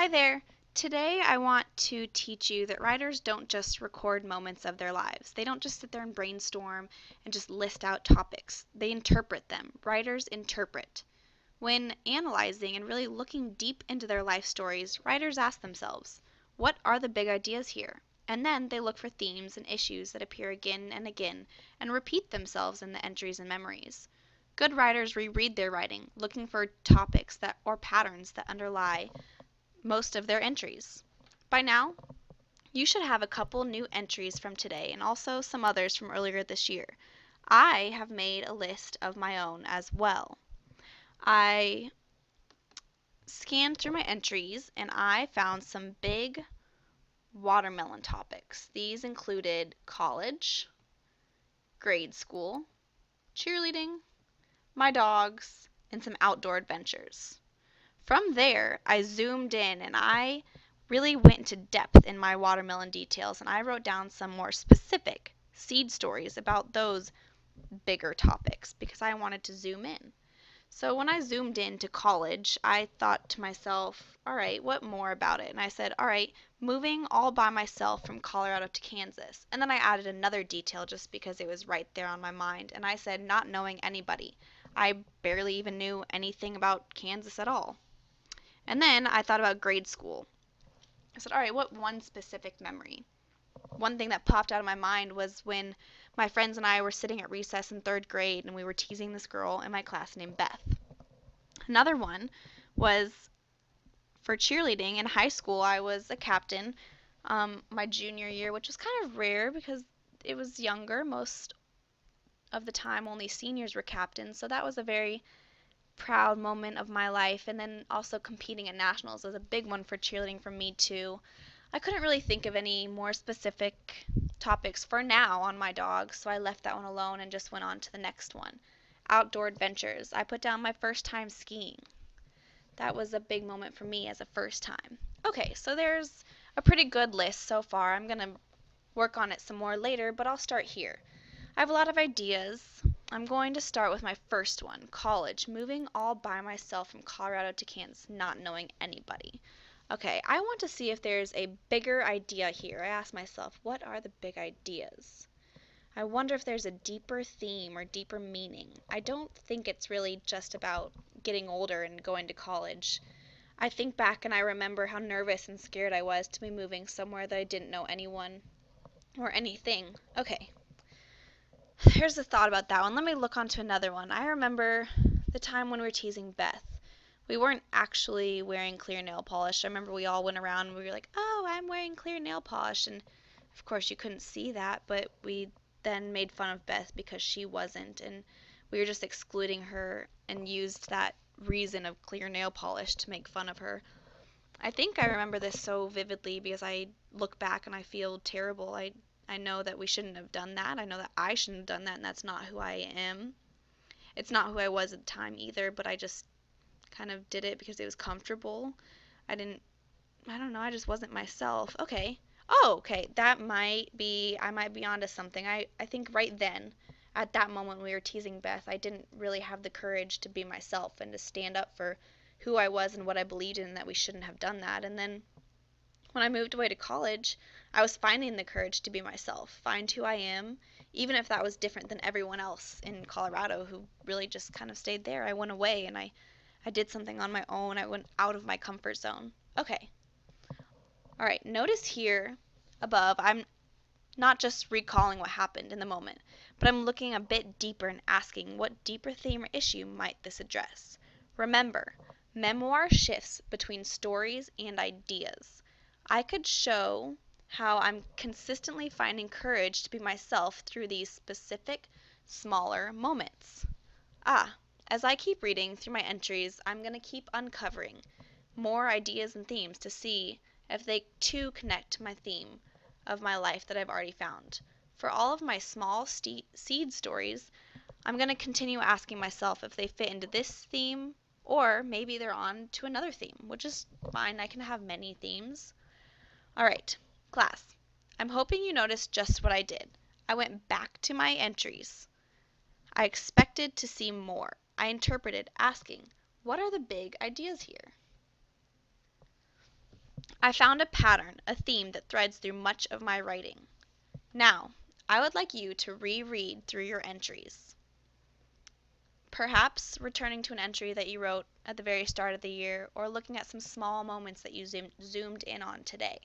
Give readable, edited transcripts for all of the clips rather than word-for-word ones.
Hi there. Today I want to teach you that writers don't just record moments of their lives. They don't just sit there and brainstorm and just list out topics. They interpret them. Writers interpret. When analyzing and really looking deep into their life stories, writers ask themselves, what are the big ideas here? And then they look for themes and issues that appear again and again and repeat themselves in the entries and memories. Good writers reread their writing, looking for topics that or patterns that underlie most of their entries. By now, you should have a couple new entries from today and also some others from earlier this year. I have made a list of my own as well. I scanned through my entries and I found some big watermelon topics. These included college, grade school, cheerleading, my dogs, and some outdoor adventures. From there, I zoomed in and I really went into depth in my watermelon details and I wrote down some more specific seed stories about those bigger topics because I wanted to zoom in. So when I zoomed in to college, I thought to myself, all right, what more about it? And I said, all right, moving all by myself from Colorado to Kansas. And then I added another detail just because it was right there on my mind. And I said, not knowing anybody. I barely even knew anything about Kansas at all. And then I thought about grade school. I said, all right, what one specific memory? One thing that popped out of my mind was when my friends and I were sitting at recess in third grade and we were teasing this girl in my class named Beth. Another one was for cheerleading in high school. I was a captain my junior year, which was kind of rare because it was younger. Most of the time, only seniors were captains, so that was a very proud moment of my life. And then also competing at nationals was a big one for cheerleading for me too. I couldn't really think of any more specific topics for now on my dog, so I left that one alone and just went on to the next one. Outdoor adventures. I put down my first time skiing. That was a big moment for me as a first time. Okay, so there's a pretty good list so far. I'm going to work on it some more later, but I'll start here. I have a lot of ideas. I'm going to start with my first one, college, moving all by myself from Colorado to Kansas, not knowing anybody. Okay, I want to see if there's a bigger idea here. I ask myself, what are the big ideas? I wonder if there's a deeper theme or deeper meaning. I don't think it's really just about getting older and going to college. I think back and I remember how nervous and scared I was to be moving somewhere that I didn't know anyone or anything. Okay, here's the thought about that one. Let me look on to another one. I remember the time when we were teasing Beth. We weren't actually wearing clear nail polish. I remember we all went around and we were like, oh, I'm wearing clear nail polish. And of course you couldn't see that, but we then made fun of Beth because she wasn't. And we were just excluding her and used that reason of clear nail polish to make fun of her. I think I remember this so vividly because I look back and I feel terrible. I know that we shouldn't have done that. I know that I shouldn't have done that, and that's not who I am. It's not who I was at the time either, but I just kind of did it because it was comfortable. I don't know, I just wasn't myself. Okay. Oh, okay. I might be onto something. I think right then, at that moment when we were teasing Beth, I didn't really have the courage to be myself and to stand up for who I was and what I believed in, and that we shouldn't have done that. And then when I moved away to college, I was finding the courage to be myself, find who I am, even if that was different than everyone else in Colorado who really just kind of stayed there. I went away and I did something on my own. I went out of my comfort zone. Okay. All right. Notice here above, I'm not just recalling what happened in the moment, but I'm looking a bit deeper and asking what deeper theme or issue might this address. Remember, memoir shifts between stories and ideas. I could show how I'm consistently finding courage to be myself through these specific, smaller moments. As I keep reading through my entries, I'm going to keep uncovering more ideas and themes to see if they too connect to my theme of my life that I've already found. For all of my small seed stories, I'm going to continue asking myself if they fit into this theme or maybe they're on to another theme, which is fine. I can have many themes. All right, class. I'm hoping you noticed just what I did. I went back to my entries. I expected to see more. I interpreted, asking, what are the big ideas here? I found a pattern, a theme that threads through much of my writing. Now, I would like you to reread through your entries. Perhaps returning to an entry that you wrote at the very start of the year, or looking at some small moments that you zoomed in on today.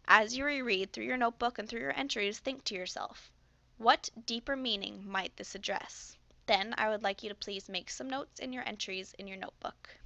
As you reread through your notebook and through your entries, think to yourself, what deeper meaning might this address? Then I would like you to please make some notes in your entries in your notebook.